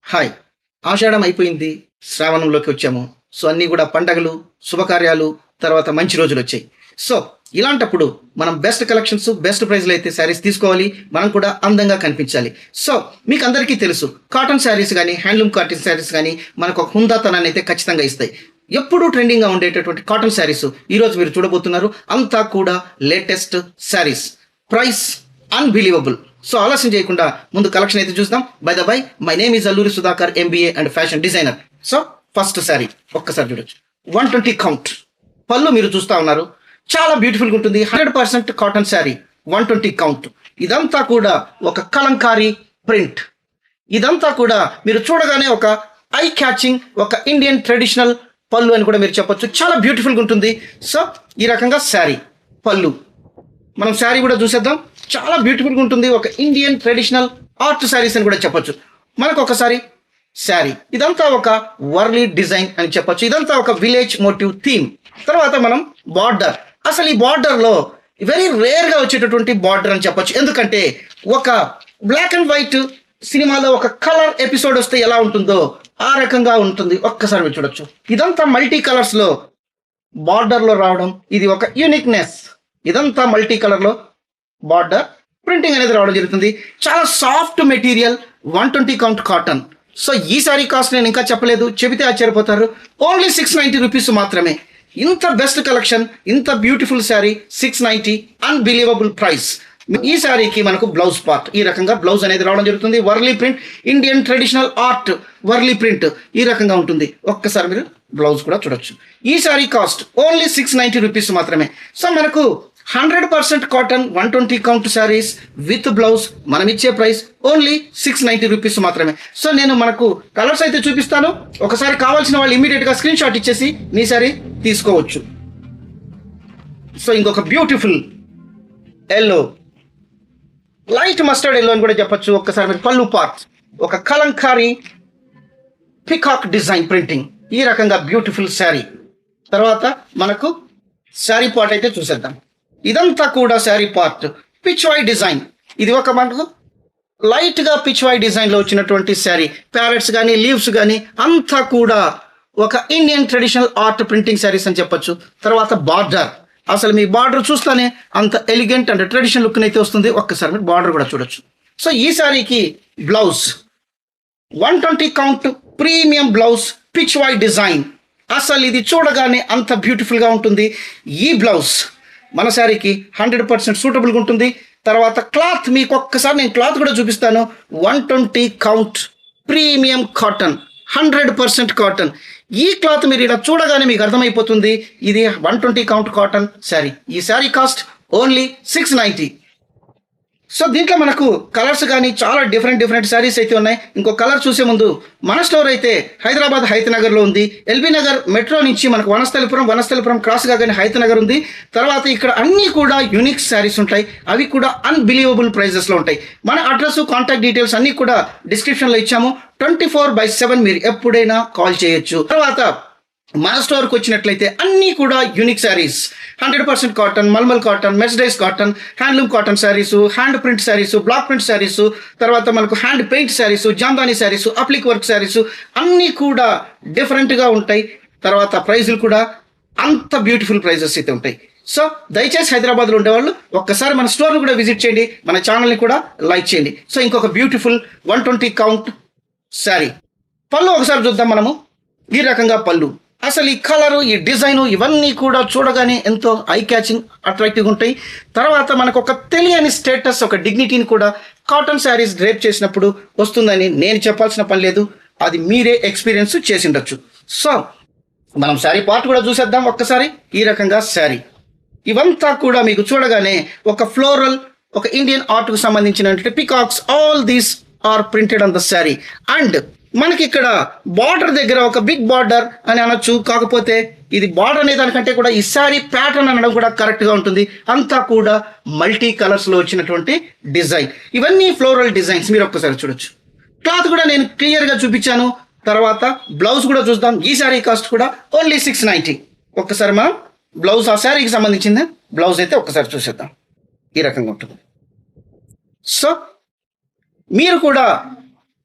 Hi! ఆషాఢం అయిపోయింది. శ్రావణంలోకి వచ్చాము. So, అన్నీ గూడా పండగలు, శుభకార్యాలు, తర్వాత మంచి రోజులొచ్చాయి. సో, ఇలాంటప్పుడు మనం బెస్ట్ కలెక్షన్స్, బెస్ట్ ప్రైస్‌లో అయితే శారీస్ తీసుకోవాలి. మనం కూడా అందంగా కనిపించాలి. సో, మీకందరికీ తెలుసు కాటన్ శారీస్ గానీ, హ్యాండ్లూమ్ కాటన్ శారీస్ గానీ మనకొక హుందాతనాన్నయితే ఖచ్చితంగా ఇస్తాయి. ఎప్పుడూ ట్రెండింగ్‌గా ఉండేటటువంటి కాటన్ శారీస్ ఈరోజు మీరు చూడబోతున్నారు. అంతా కూడా latest saris. Price unbelievable. So, ఆలస్యం చేయకుండా ముందు కలెక్షన్ అయితే చూద్దాం. By the by, my name is Alluri Sudhakar, MBA and fashion designer. So, first sari ఒక్కసారి చూడొచ్చు. 120 కౌంట్ పళ్ళు మీరు చూస్తా ఉన్నారు. చాలా బ్యూటిఫుల్గా ఉంటుంది. 100% కాటన్ శారీ, 120 కౌంట్. ఇదంతా కూడా ఒక కలంకారీ ప్రింట్. ఇదంతా కూడా మీరు చూడగానే ఒక ఐ క్యాచింగ్, ఒక ఇండియన్ ట్రెడిషనల్ పళ్ళు అని కూడా మీరు చెప్పొచ్చు. చాలా బ్యూటిఫుల్గా ఉంటుంది. సో, ఈ రకంగా శారీ పళ్ళు మనం శారీ కూడా చూసేద్దాం. చాలా బ్యూటిఫుల్గా ఉంటుంది. ఒక ఇండియన్ ట్రెడిషనల్ ఆర్ట్ శారీస్ అని కూడా చెప్పొచ్చు. మనకు ఒకసారి శారీ ఇదంతా ఒక వర్లీ డిజైన్ అని చెప్పొచ్చు. ఇదంతా ఒక విలేజ్ మోటివ్ థీమ్. తర్వాత మనం బార్డర్, అసలు ఈ బార్డర్లో వెరీ రేర్గా వచ్చేటటువంటి బార్డర్ అని చెప్పొచ్చు. ఎందుకంటే ఒక బ్లాక్ అండ్ వైట్ సినిమాలో ఒక కలర్ ఎపిసోడ్ వస్తే ఎలా ఉంటుందో ఆ రకంగా ఉంటుంది. ఒక్కసారి మీరు చూడొచ్చు. ఇదంతా మల్టీ కలర్స్లో బార్డర్లో రావడం ఇది ఒక యూనిక్నెస్. ఇదంతా మల్టీ కలర్లో బార్డర్ ప్రింటింగ్ అనేది రావడం జరుగుతుంది. చాలా soft material, 120 count cotton. So, ఈ సారీ కాస్ట్ నేను ఇంకా చెప్పలేదు, చెబితే ఆశ్చర్యపోతారు. ఓన్లీ 690 రూపీస్ మాత్రమే. ఇంత బెస్ట్ కలెక్షన్, ఇంత బ్యూటిఫుల్ శారీ 690, అన్బిలీవబుల్ ప్రైస్. ఈ శారీకి మనకు బ్లౌజ్ పార్ట్ ఈ రకంగా బ్లౌజ్ అనేది రావడం జరుగుతుంది. Warli print, Indian traditional art Warli print ఈ రకంగా ఉంటుంది. ఒక్కసారి మీరు బ్లౌజ్ కూడా చూడొచ్చు. ఈ శారీ కాస్ట్ ఓన్లీ 690 రూపీస్ మాత్రమే. సో, మనకు 100% cotton 120 count saris with blouse మనం ఇచ్చే ప్రైస్ ఓన్లీ 690 రూపీస్ మాత్రమే. సో, నేను మనకు కలర్స్ అయితే చూపిస్తాను. ఒకసారి కావాల్సిన వాళ్ళు ఇమీడియట్గా స్క్రీన్ షాట్ ఇచ్చేసి మీ శారీ తీసుకోవచ్చు. సో, ఇంకొక beautiful yellow, light mustard yellow అని కూడా చెప్పచ్చు. ఒక్కసారి మీరు పళ్ళు పార్ట్ ఒక కలంకారీ పికాక్ డిజైన్ ప్రింటింగ్ ఈ రకంగా బ్యూటిఫుల్ శారీ. తర్వాత మనకు శారీ పార్ట్ అయితే చూసేద్దాం. ఇదంతా కూడా శారీ పార్ట్ పిచ్వాయ్ డిజైన్. ఇది ఒక మనకు లైట్గా పిచ్వాయ్ డిజైన్లో వచ్చినటువంటి శారీ. ప్యారెట్స్ కానీ లీవ్స్ కానీ అంతా కూడా ఒక Indian traditional art printing saris అని చెప్పొచ్చు. తర్వాత బార్డర్, అసలు మీ బార్డర్ చూస్తానే అంత ఎలిగెంట్ అండ్ ట్రెడిషనల్ లుక్ అయితే వస్తుంది. ఒక్కసారి మీరు బార్డర్ కూడా చూడొచ్చు. సో, ఈ శారీకి blouse 120 count premium blouse Pichwai design. అసలు ఇది చూడగానే అంత బ్యూటిఫుల్గా ఉంటుంది. ఈ బ్లౌజ్ మన శారీకి 100% సూటబుల్గా ఉంటుంది. తర్వాత క్లాత్ మీకు ఒక్కసారి నేను క్లాత్ కూడా చూపిస్తాను. 120 కౌంట్ ప్రీమియం కాటన్, 100% కాటన్. ఈ క్లాత్ మీరు ఇలా చూడగానే మీకు అర్థమైపోతుంది ఇది 120 కౌంట్ కాటన్ శారీ. ఈ శారీ కాస్ట్ ఓన్లీ 690. సో, దీంట్లో మనకు కలర్స్ కానీ చాలా డిఫరెంట్ శారీస్ అయితే ఉన్నాయి. ఇంకో కలర్ చూసే ముందు మన స్టోర్ అయితే హైదరాబాద్ హైతనగర్లో ఉంది. ఎల్బీ నగర్ మెట్రో నుంచి మనకు వనస్థలిపురం క్రాస్ కాగానే హైతనగర్ ఉంది. తర్వాత ఇక్కడ అన్నీ కూడా యూనిక్ శారీస్ ఉంటాయి. అవి కూడా అన్బిలీవబుల్ ప్రైజెస్లో ఉంటాయి. మన అడ్రస్, కాంటాక్ట్ డీటెయిల్స్ అన్నీ కూడా డిస్క్రిప్షన్లో ఇచ్చాము. 24/7 మీరు ఎప్పుడైనా కాల్ చేయొచ్చు. తర్వాత మన స్టోర్కి వచ్చినట్లయితే అన్నీ కూడా unique saris, 100% cotton, malmal cotton, mercerised cotton, handloom cotton saris, hand print saris, block print saris, తర్వాత మనకు hand paint saris, Jamdani saris, applique work saris అన్నీ కూడా డిఫరెంట్గా ఉంటాయి. తర్వాత ప్రైజులు కూడా అంత బ్యూటిఫుల్ ప్రైజెస్ అయితే ఉంటాయి. సో, దయచేసి హైదరాబాద్లో ఉండేవాళ్ళు ఒక్కసారి మన స్టోర్ని కూడా విజిట్ చేయండి, మన ఛానల్ని కూడా లైక్ చేయండి. సో, ఇంకొక బ్యూటిఫుల్ 120 కౌంట్ శారీ. పళ్ళు ఒకసారి చూద్దాం మనము. ఈ రకంగా పళ్ళు, అసలు ఈ కలరు, ఈ డిజైను ఇవన్నీ కూడా చూడగానే ఎంతో ఐ క్యాచింగ్, అట్రాక్టివ్గా ఉంటాయి. తర్వాత మనకు ఒక తెలియని స్టేటస్, ఒక డిగ్నిటీని కూడా కాటన్ శారీస్ డ్రేప్ చేసినప్పుడు వస్తుందని నేను చెప్పాల్సిన పని లేదు. అది మీరే ఎక్స్పీరియన్స్ చేసి ఉండొచ్చు. సో, మనం శారీ పార్ట్ కూడా చూసేద్దాం ఒక్కసారి. ఈ రకంగా శారీ ఇవంతా కూడా మీకు చూడగానే ఒక ఫ్లోరల్, ఒక ఇండియన్ ఆర్ట్కు సంబంధించినటువంటి peacocks, all these are printed on the sari. And మనకి ఇక్కడ బార్డర్ దగ్గర ఒక బిగ్ బార్డర్ అని అనొచ్చు. కాకపోతే ఇది బార్డర్ అనే దానికంటే కూడా ఈ శారీ ప్యాటర్న్ అనడం కూడా కరెక్ట్గా ఉంటుంది. అంతా కూడా మల్టీ కలర్స్లో వచ్చినటువంటి డిజైన్. ఇవన్నీ ఫ్లోరల్ డిజైన్స్ మీరు ఒక్కసారి చూడొచ్చు. క్లాత్ కూడా నేను క్లియర్గా చూపించాను. తర్వాత బ్లౌజ్ కూడా చూద్దాం. ఈ శారీ కాస్ట్ కూడా ఓన్లీ 690. ఒక్కసారి మనం బ్లౌజ్, ఆ శారీకి సంబంధించింది బ్లౌజ్ అయితే ఒక్కసారి చూసేద్దాం. ఈ రకంగా ఉంటుంది. సో, మీరు కూడా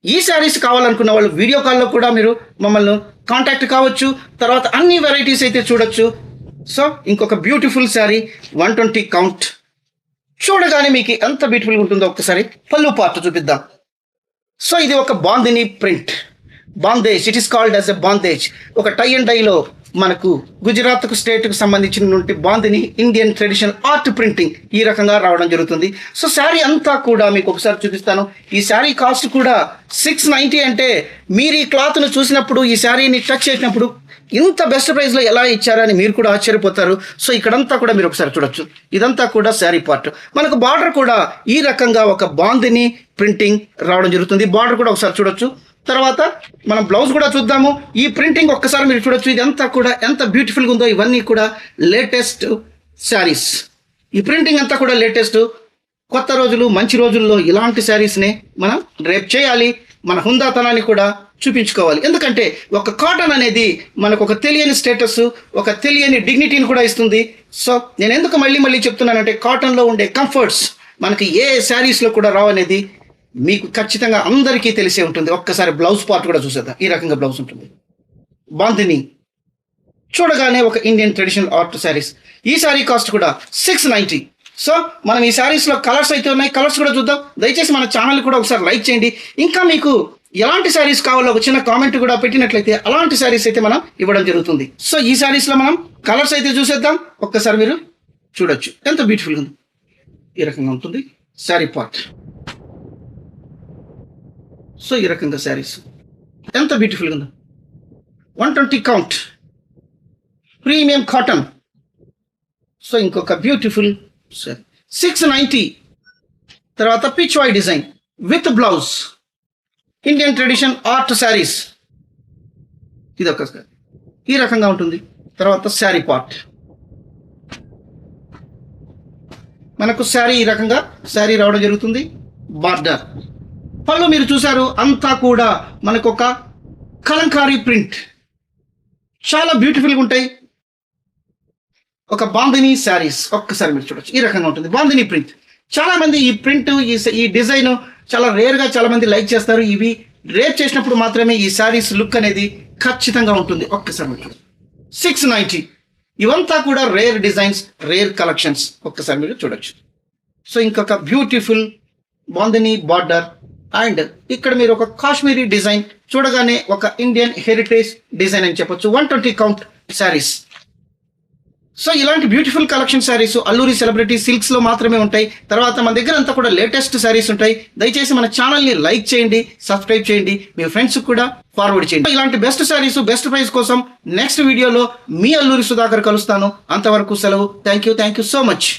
ఈ శారీస్ కావాలనుకున్న వాళ్ళు వీడియో కాల్లో కూడా మీరు మమ్మల్ని కాంటాక్ట్ కావచ్చు. తర్వాత అన్ని వెరైటీస్ అయితే చూడొచ్చు. సో ఇంకొక బ్యూటిఫుల్ శారీ 120 కౌంట్. చూడగానే మీకు ఎంత బ్యూటిఫుల్గా ఉంటుందో ఒక్కసారి పళ్ళు పార్ట్ చూపిద్దాం. సో ఇది ఒక bandhani print, bandhej. It is called as a bandhej. ఒక టై అండ్ డైలో మనకు గుజరాత్కు స్టేట్కు సంబంధించినటువంటి bandhani Indian traditional art printing ఈ రకంగా రావడం జరుగుతుంది. సో శారీ అంతా కూడా మీకు ఒకసారి చూపిస్తాను. ఈ శారీ కాస్ట్ కూడా 690. అంటే మీరు ఈ క్లాత్ను చూసినప్పుడు, ఈ శారీని టచ్ చేసినప్పుడు ఇంత బెస్ట్ ప్రైస్లో ఎలా ఇచ్చారని మీరు కూడా ఆశ్చర్యపోతారు. సో ఇక్కడంతా కూడా మీరు ఒకసారి చూడొచ్చు. ఇదంతా కూడా శారీ పార్ట్. మనకు బార్డర్ కూడా ఈ రకంగా ఒక బాందిని ప్రింటింగ్ రావడం జరుగుతుంది. బార్డర్ కూడా ఒకసారి చూడొచ్చు. తర్వాత మనం బ్లౌజ్ కూడా చూద్దాము. ఈ ప్రింటింగ్ ఒక్కసారి మీరు చూడొచ్చు. ఇదంతా కూడా ఎంత బ్యూటిఫుల్గా ఉందో. ఇవన్నీ కూడా లేటెస్ట్ శారీస్. ఈ ప్రింటింగ్ అంతా కూడా లేటెస్ట్. కొత్త రోజులు, మంచి రోజుల్లో ఇలాంటి శారీస్ని మనం రేపు చేయాలి. మన హుందాతనాన్ని కూడా చూపించుకోవాలి. ఎందుకంటే ఒక కాటన్ అనేది మనకు ఒక తెలియని స్టేటస్, ఒక తెలియని డిగ్నిటీని కూడా ఇస్తుంది. సో నేను ఎందుకు మళ్ళీ చెప్తున్నానంటే కాటన్లో ఉండే కంఫర్ట్స్ మనకి ఏ శారీస్లో కూడా రావనేది మీకు ఖచ్చితంగా అందరికీ తెలిసే ఉంటుంది. ఒక్కసారి బ్లౌజ్ పార్ట్ కూడా చూసేద్దాం. ఈ రకంగా బ్లౌజ్ ఉంటుంది. బాందిని చూడగానే ఒక ఇండియన్ ట్రెడిషనల్ ఆర్ట్ శారీస్. ఈ శారీ కాస్ట్ కూడా 690. సో మనం ఈ శారీస్లో కలర్స్ అయితే ఉన్నాయి. కలర్స్ కూడా చూద్దాం. దయచేసి మన ఛానల్ కూడా ఒకసారి లైక్ చేయండి. ఇంకా మీకు ఎలాంటి శారీస్ కావాలో ఒక చిన్న కామెంట్ కూడా పెట్టినట్లయితే అలాంటి శారీస్ అయితే మనం ఇవ్వడం జరుగుతుంది. సో ఈ శారీస్లో మనం కలర్స్ అయితే చూసేద్దాం. ఒక్కసారి మీరు చూడొచ్చు ఎంత బ్యూటిఫుల్గా ఉంది. ఈ రకంగా ఉంటుంది శారీ పార్ట్. సో ఈ రకంగా శారీస్ ఎంత బ్యూటిఫుల్గా ఉందో. 120 కౌంట్ ప్రీమియం కాటన్. సో ఇంకొక బ్యూటిఫుల్ 690. తర్వాత పిచ్ వై design with blouse Indian tradition art saris. ఇది ఒక ఈ రకంగా ఉంటుంది. తర్వాత శారీ పార్ట్. మనకు శారీ ఈ రకంగా శారీ రావడం జరుగుతుంది. బార్డర్ పళ్ళు మీరు చూసారు. అంతా కూడా మనకు ఒక కలంకారీ ప్రింట్. చాలా బ్యూటిఫుల్గా ఉంటాయి. ఒక బాందిని శారీస్ ఒక్కసారి మీరు చూడొచ్చు. ఈ రకంగా ఉంటుంది బాందిని ప్రింట్. చాలా మంది ఈ ప్రింట్, ఈ డిజైన్ చాలా రేర్గా చాలా మంది లైక్ చేస్తారు. ఇవి రేప్ చేసినప్పుడు మాత్రమే ఈ శారీస్ లుక్ అనేది ఖచ్చితంగా ఉంటుంది. ఒక్కసారి మీరు చూడొచ్చు. 690. ఇవంతా కూడా రేర్ డిజైన్స్, రేర్ కలెక్షన్స్. ఒక్కసారి మీరు చూడొచ్చు. సో ఇంకొక బ్యూటిఫుల్ బాందిని బార్డర్. అండ్ ఇక్కడ మీరు ఒక కాశ్మీరీ డిజైన్. చూడగానే ఒక ఇండియన్ హెరిటేజ్ డిజైన్ అని చెప్పొచ్చు. 120 కౌంట్ శారీస్. సో ఇలాంటి beautiful collection saris Alluri celebrity సిల్క్స్లో మాత్రమే ఉంటాయి. తర్వాత మన దగ్గర అంతా కూడా లేటెస్ట్ శారీస్ ఉంటాయి. దయచేసి మన ఛానల్ని లైక్ చేయండి, సబ్స్క్రైబ్ చేయండి, మీ ఫ్రెండ్స్కి కూడా ఫార్వర్డ్ చేయండి. ఇలాంటి బెస్ట్ శారీస్, బెస్ట్ ప్రైస్ కోసం నెక్స్ట్ వీడియోలో మీ అల్లూరి సుధాకర్ కలుస్తాను. అంతవరకు సెలవు. Thank you so much.